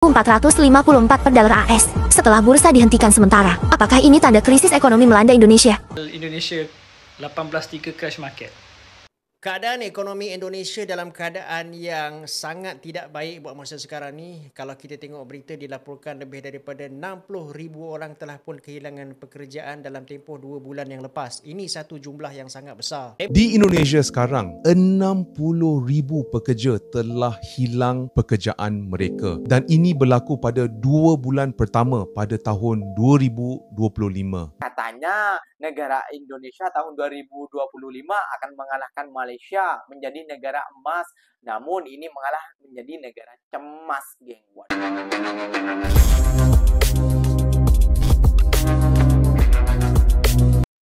454 per dolar AS setelah bursa dihentikan sementara. Apakah ini tanda krisis ekonomi melanda Indonesia? Indonesia 18.3 crash market. Keadaan ekonomi Indonesia dalam keadaan yang sangat tidak baik buat masa sekarang ni. Kalau kita tengok berita, dilaporkan lebih daripada 60,000 orang telah pun kehilangan pekerjaan dalam tempoh 2 bulan yang lepas. Ini satu jumlah yang sangat besar. Di Indonesia sekarang, 60,000 pekerja telah hilang pekerjaan mereka. Dan ini berlaku pada 2 bulan pertama pada tahun 2025. Katanya negara Indonesia tahun 2025 akan mengalahkan Malaysia menjadi negara emas. Namun ini mengalah menjadi negara cemas, geng.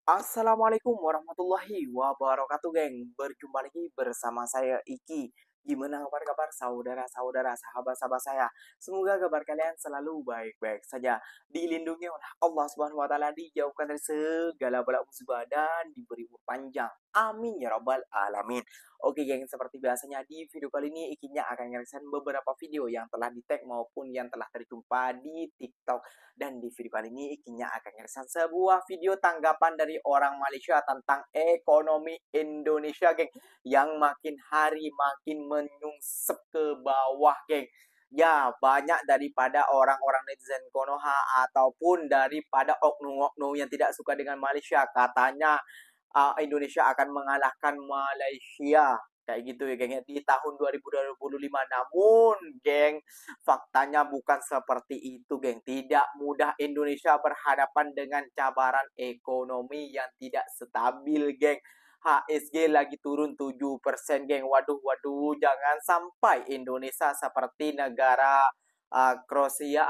Assalamualaikum warahmatullahi wabarakatuh, geng. Berjumpa lagi bersama saya Iki. Gimana kabar saudara-saudara, sahabat-sahabat saya? Semoga kabar kalian selalu baik-baik saja. Dilindungi oleh Allah Subhanahu wa taala, dijauhkan dari segala bala musibah dan diberi umur panjang. Amin ya rabbal alamin. Oke, geng, seperti biasanya di video kali ini Ikinya akan ngereaction beberapa video yang telah di-tag maupun yang telah terjumpa di TikTok. Dan di video kali ini Ikinya akan ngereaction sebuah video tanggapan dari orang Malaysia tentang ekonomi Indonesia, geng, yang makin hari makin menyungsep ke bawah, geng. Ya, banyak daripada orang-orang netizen Konoha ataupun daripada oknum-oknum yang tidak suka dengan Malaysia. Katanya Indonesia akan mengalahkan Malaysia. Kayak gitu ya, geng, di tahun 2025. Namun, geng, faktanya bukan seperti itu, geng. Tidak mudah Indonesia berhadapan dengan cabaran ekonomi yang tidak stabil, geng. HSG lagi turun 7%, geng. Waduh, jangan sampai Indonesia seperti negara Kroasia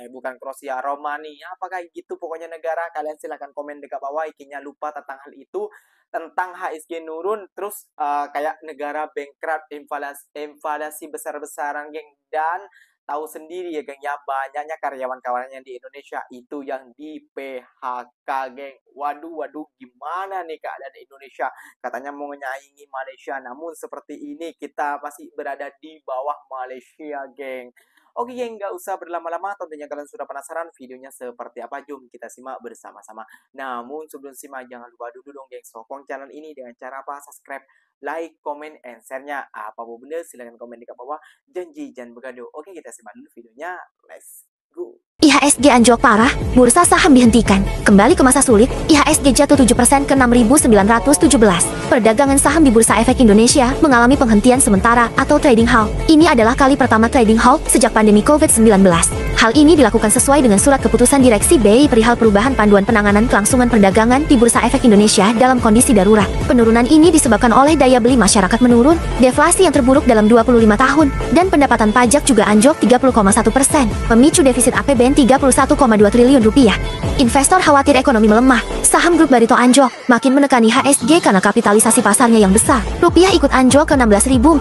bukan Kroasia, Romania, apakah gitu pokoknya negara. Kalian silahkan komen dekat bawah. Ikinya lupa tentang hal itu, tentang HSG nurun terus kayak negara bankrupt, inflasi besar-besaran, geng. Dan tahu sendiri ya, geng, ya, banyaknya karyawan-karyawan yang di Indonesia itu yang di PHK, geng. Waduh, gimana nih keadaan Indonesia? Katanya mau menyaingi Malaysia, namun seperti ini kita masih berada di bawah Malaysia, geng. Oke, geng, nggak usah berlama-lama. Tentunya kalian sudah penasaran videonya seperti apa. Jom kita simak bersama-sama. Namun sebelum simak, jangan lupa dulu dong, geng, sokong channel ini dengan cara apa? Subscribe, like, comment, and share-nya. Apapun benda, silahkan komen di bawah. Janji jangan bergaduh. Oke, kita simak dulu videonya. Let's go. IHSG anjlok parah, bursa saham dihentikan. Kembali ke masa sulit, IHSG jatuh 7% ke 6.917. Perdagangan saham di Bursa Efek Indonesia mengalami penghentian sementara atau trading halt. Ini adalah kali pertama trading halt sejak pandemi COVID-19. Hal ini dilakukan sesuai dengan surat keputusan Direksi BI perihal perubahan panduan penanganan kelangsungan perdagangan di Bursa Efek Indonesia dalam kondisi darurat. Penurunan ini disebabkan oleh daya beli masyarakat menurun, deflasi yang terburuk dalam 25 tahun, dan pendapatan pajak juga anjlok 30,1%, memicu defisit APBN 31,2 triliun rupiah. Investor khawatir ekonomi melemah, saham grup Barito anjlok, makin menekani HSG karena kapitalisasi pasarnya yang besar. Rupiah ikut anjlok ke 16.454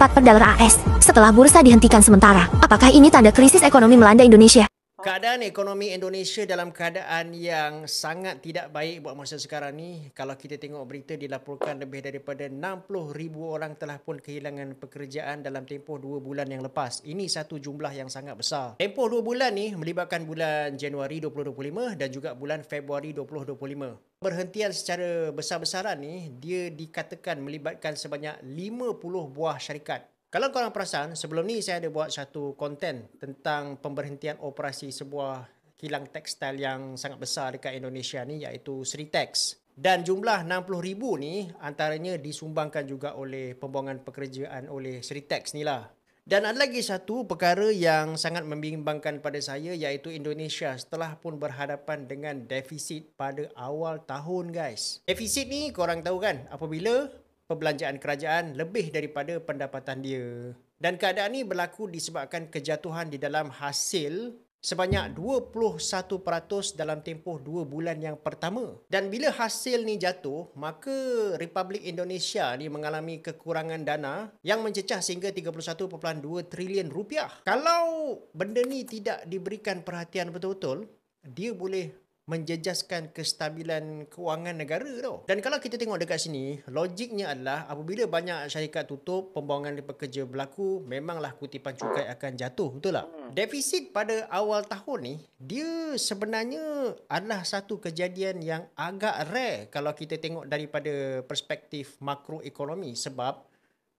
per dolar AS setelah bursa dihentikan sementara. Apakah ini tanda krisis ekonomi melanda Indonesia? Keadaan ekonomi Indonesia dalam keadaan yang sangat tidak baik buat masa sekarang ni. Kalau kita tengok berita, dilaporkan lebih daripada 60,000 orang telah pun kehilangan pekerjaan dalam tempoh 2 bulan yang lepas. Ini satu jumlah yang sangat besar. Tempoh 2 bulan ni melibatkan bulan Januari 2025 dan juga bulan Februari 2025. Perhentian secara besar-besaran ni, dia dikatakan melibatkan sebanyak 50 buah syarikat. Kalau korang perasan, sebelum ni saya ada buat satu konten tentang pemberhentian operasi sebuah kilang tekstil yang sangat besar dekat Indonesia ni, iaitu Sritex. Dan jumlah 60,000 ni antaranya disumbangkan juga oleh pembuangan pekerjaan oleh Sritex ni lah. Dan ada lagi satu perkara yang sangat membimbangkan pada saya, iaitu Indonesia setelah pun berhadapan dengan defisit pada awal tahun, guys. Defisit ni korang tahu kan, apabila perbelanjaan kerajaan lebih daripada pendapatan dia. Dan keadaan ini berlaku disebabkan kejatuhan di dalam hasil sebanyak 21% dalam tempoh 2 bulan yang pertama. Dan bila hasil ni jatuh, maka Republik Indonesia ni mengalami kekurangan dana yang mencecah sehingga 31.2 triliun rupiah. Kalau benda ni tidak diberikan perhatian betul-betul, dia boleh menjejaskan kestabilan kewangan negara tau. Dan kalau kita tengok dekat sini, logiknya adalah apabila banyak syarikat tutup, pembuangan pekerja berlaku, memanglah kutipan cukai akan jatuh, betul tak? Defisit pada awal tahun ni, dia sebenarnya adalah satu kejadian yang agak rare kalau kita tengok daripada perspektif makroekonomi, sebab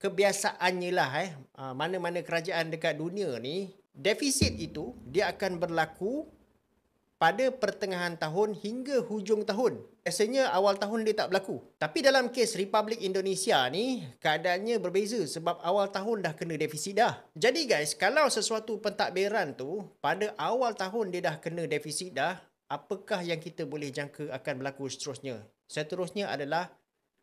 kebiasaannya lah mana-mana kerajaan dekat dunia ni, defisit itu dia akan berlaku pada pertengahan tahun hingga hujung tahun. Biasanya awal tahun dia tak berlaku. Tapi dalam kes Republik Indonesia ni, keadaannya berbeza sebab awal tahun dah kena defisit dah. Jadi guys, kalau sesuatu pentadbiran tu pada awal tahun dia dah kena defisit dah, apakah yang kita boleh jangka akan berlaku seterusnya? Seterusnya adalah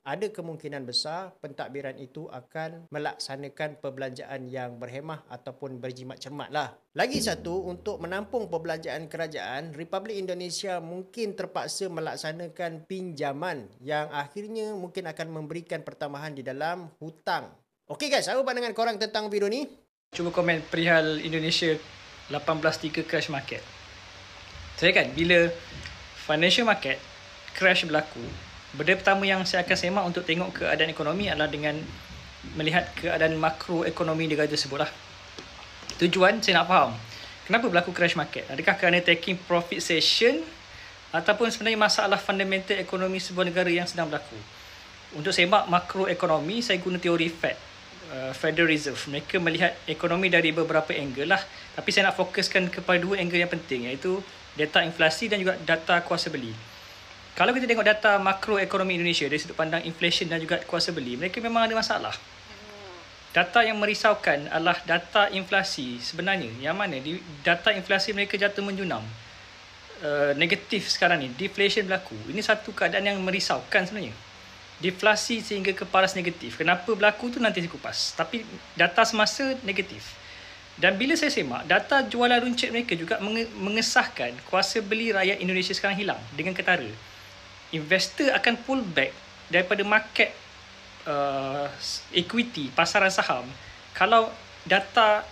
ada kemungkinan besar pentadbiran itu akan melaksanakan perbelanjaan yang berhemah ataupun berjimat cermat lah. Lagi satu, untuk menampung perbelanjaan kerajaan, Republik Indonesia mungkin terpaksa melaksanakan pinjaman yang akhirnya mungkin akan memberikan pertambahan di dalam hutang. Okey guys, apa pandangan korang tentang video ni? Cuba komen perihal Indonesia 18.3 crash market. Saya kan, bila financial market crash berlaku, benda pertama yang saya akan semak untuk tengok keadaan ekonomi adalah dengan melihat keadaan makroekonomi negara tersebut lah. Tujuan saya nak faham, kenapa berlaku crash market? Adakah kerana taking profit session ataupun sebenarnya masalah fundamental ekonomi sebuah negara yang sedang berlaku? Untuk semak makroekonomi, saya guna teori Fed, Federal Reserve. Mereka melihat ekonomi dari beberapa angle lah. Tapi saya nak fokuskan kepada dua angle yang penting, iaitu data inflasi dan juga data kuasa beli. Kalau kita tengok data makroekonomi Indonesia dari sudut pandang inflation dan juga kuasa beli, mereka memang ada masalah. Data yang merisaukan adalah data inflasi sebenarnya, yang mana data inflasi mereka jatuh menjunam. Negatif sekarang ni, deflation berlaku. Ini satu keadaan yang merisaukan sebenarnya. Deflasi sehingga ke paras negatif. Kenapa berlaku tu nanti saya kupas. Tapi data semasa negatif. Dan bila saya semak, data jualan runcit mereka juga mengesahkan kuasa beli rakyat Indonesia sekarang hilang dengan ketara. Investor akan pull back daripada market equity, pasaran saham, kalau data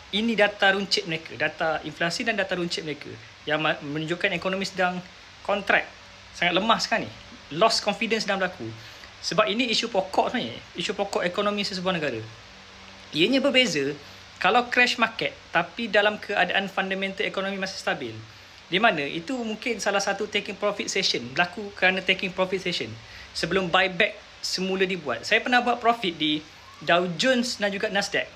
runcit mereka, data inflasi dan data runcit mereka yang menunjukkan ekonomi sedang kontrak, sangat lemah sekarang ni, lost confidence sedang berlaku. Sebab ini isu pokok sebenarnya, isu pokok ekonomi sesebuah negara. Ianya berbeza kalau crash market tapi dalam keadaan fundamental ekonomi masih stabil. Di mana itu mungkin salah satu taking profit session, berlaku kerana taking profit session sebelum buyback semula dibuat. Saya pernah buat profit di Dow Jones dan juga Nasdaq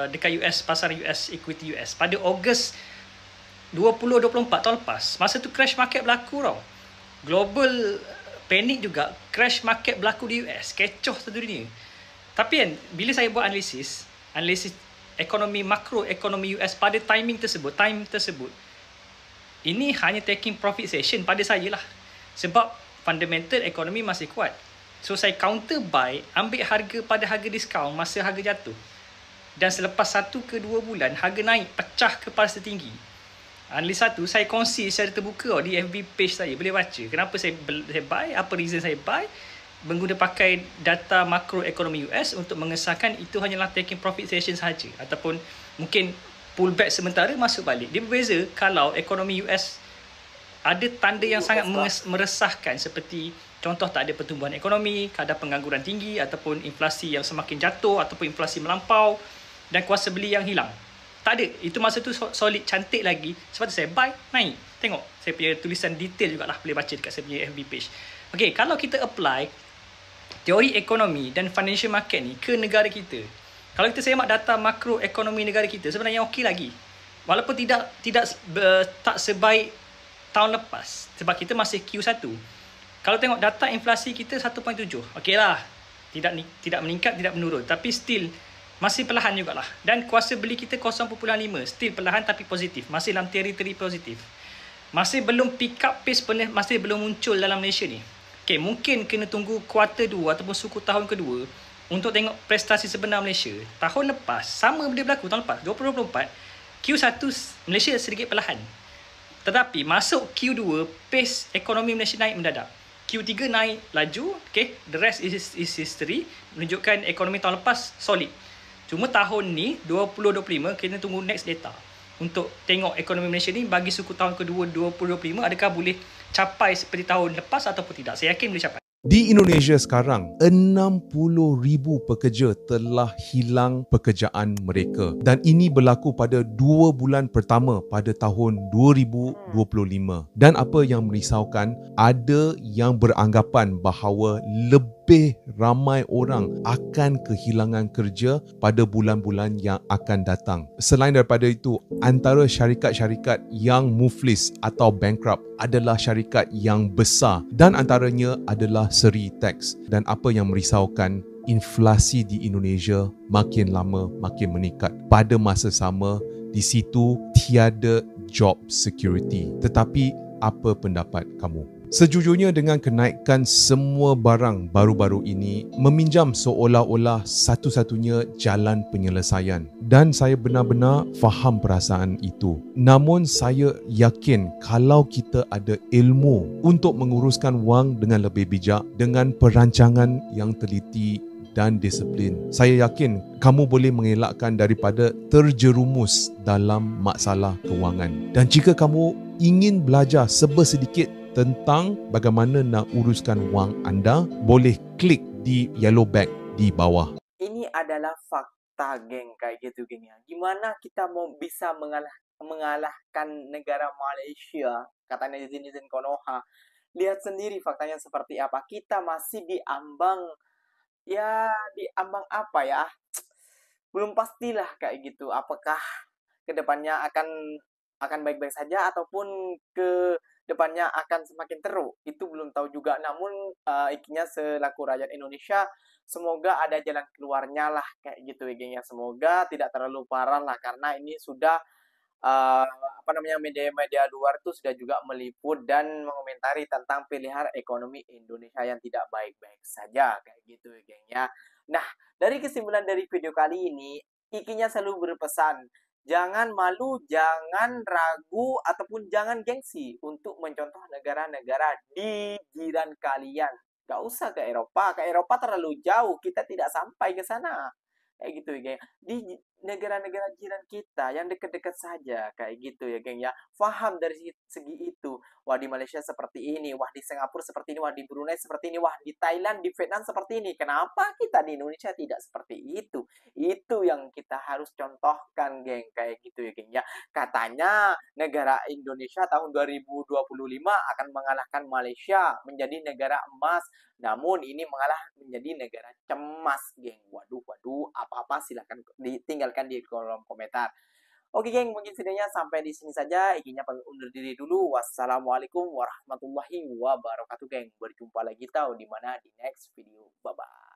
dekat US, pasar US, equity US pada Ogos 2024 tahun lepas. Masa tu crash market berlaku tau. Global panic juga, crash market berlaku di US, kecoh satu dunia. Tapi kan, bila saya buat analisis ekonomi, makroekonomi US pada time tersebut, ini hanya taking profit session pada saya lah. Sebab fundamental ekonomi masih kuat. So saya counter buy, ambil harga pada harga diskaun masa harga jatuh. Dan selepas 1 ke 2 bulan, harga naik, pecah ke paras tertinggi. Analisa tu saya kongsi secara terbuka di FB page saya. Boleh baca kenapa saya buy, apa reason saya buy. Mengguna pakai data makroekonomi US untuk mengesahkan itu hanyalah taking profit session sahaja. Ataupun mungkin pullback sementara, masuk balik. Dia berbeza kalau ekonomi US ada tanda yang sangat meresahkan, seperti contoh tak ada pertumbuhan ekonomi, kadar pengangguran tinggi, ataupun inflasi yang semakin jatuh, ataupun inflasi melampau dan kuasa beli yang hilang. Tak ada. Itu masa tu solid, cantik lagi. Sebab tu saya buy, naik. Tengok saya punya tulisan detail jugalah, boleh baca dekat saya punya FB page. Okay, kalau kita apply teori ekonomi dan financial market ni ke negara kita, kalau kita semak data makroekonomi negara kita, sebenarnya okey lagi. Walaupun tak sebaik tahun lepas. Sebab kita masih Q1. Kalau tengok data inflasi kita 1.7. Okey lah. Tidak meningkat, tidak menurun. Tapi still masih perlahan jugalah. Dan kuasa beli kita 0.5. Still perlahan tapi positif. Masih dalam teritori positif. Masih belum pick up pace, masih belum muncul dalam Malaysia ni. Okey, mungkin kena tunggu kuarter 2 ataupun suku tahun kedua untuk tengok prestasi sebenar Malaysia. Tahun lepas, sama benda berlaku tahun lepas, 2024, Q1 Malaysia sedikit perlahan. Tetapi masuk Q2, pace ekonomi Malaysia naik mendadak. Q3 naik laju, okay, the rest is history, menunjukkan ekonomi tahun lepas solid. Cuma tahun ni, 2025, kita tunggu next data. untuk tengok ekonomi Malaysia ni bagi suku tahun kedua 2025, adakah boleh capai seperti tahun lepas ataupun tidak? Saya yakin boleh capai. Di Indonesia sekarang, 60,000 pekerja telah hilang pekerjaan mereka. Dan ini berlaku pada 2 bulan pertama pada tahun 2025. Dan apa yang merisaukan, ada yang beranggapan bahawa lebih ramai orang akan kehilangan kerja pada bulan-bulan yang akan datang. Selain daripada itu, antara syarikat-syarikat yang muflis atau bankrupt adalah syarikat yang besar dan antaranya adalah Seri Tax. Dan apa yang merisaukan, inflasi di Indonesia makin lama makin meningkat. Pada masa sama, di situ tiada job security. Tetapi apa pendapat kamu? Sejujurnya dengan kenaikan semua barang baru-baru ini, meminjam seolah-olah satu-satunya jalan penyelesaian. Dan saya benar-benar faham perasaan itu. Namun saya yakin kalau kita ada ilmu untuk menguruskan wang dengan lebih bijak, dengan perancangan yang teliti dan disiplin, saya yakin kamu boleh mengelakkan daripada terjerumus dalam masalah kewangan. Dan jika kamu ingin belajar sebersedikit tentang bagaimana nak uruskan wang anda, boleh klik di yellow bag di bawah. Ini adalah fakta, geng, kayak gitu, geng ya. Gimana kita mau bisa mengalahkan negara Malaysia, kata netizen Konoha. Lihat sendiri faktanya seperti apa. Kita masih di ambang apa ya? Belum pastilah kayak gitu. Apakah kedepannya akan baik-baik saja ataupun ke depannya akan semakin teruk, itu belum tahu juga. Namun ikinya selaku rakyat Indonesia, semoga ada jalan keluarnya lah kayak gitu ya, geng ya. Semoga tidak terlalu parah lah, karena ini sudah media-media luar itu sudah juga meliput dan mengomentari tentang pilihan ekonomi Indonesia yang tidak baik-baik saja kayak gitu ya, geng ya. Nah, dari kesimpulan dari video kali ini, ikinya selalu berpesan, jangan malu, jangan ragu, ataupun jangan gengsi untuk mencontoh negara-negara di jiran kalian. Gak usah ke Eropa. Ke Eropa terlalu jauh. Kita tidak sampai ke sana. Kayak gitu ya, geng. Di negara-negara jiran kita yang dekat-dekat saja. Kayak gitu ya, geng ya. Faham dari segi itu. Wah, di Malaysia seperti ini. Wah, di Singapura seperti ini. Wah, di Brunei seperti ini. Wah, di Thailand, di Vietnam seperti ini. Kenapa kita di Indonesia tidak seperti itu? Itu yang kita harus contohkan, geng. Kayak gitu ya, geng ya. Katanya negara Indonesia tahun 2025 akan mengalahkan Malaysia menjadi negara emas. Namun ini mengalah menjadi negara cemas, geng. Waduh, apa-apa silahkan ditinggalkan di kolom komentar. Oke, geng, mungkin videonya sampai di sini saja. Ikinya pamit undur diri dulu. Wassalamualaikum warahmatullahi wabarakatuh, geng. Berjumpa lagi di mana di next video. Bye-bye.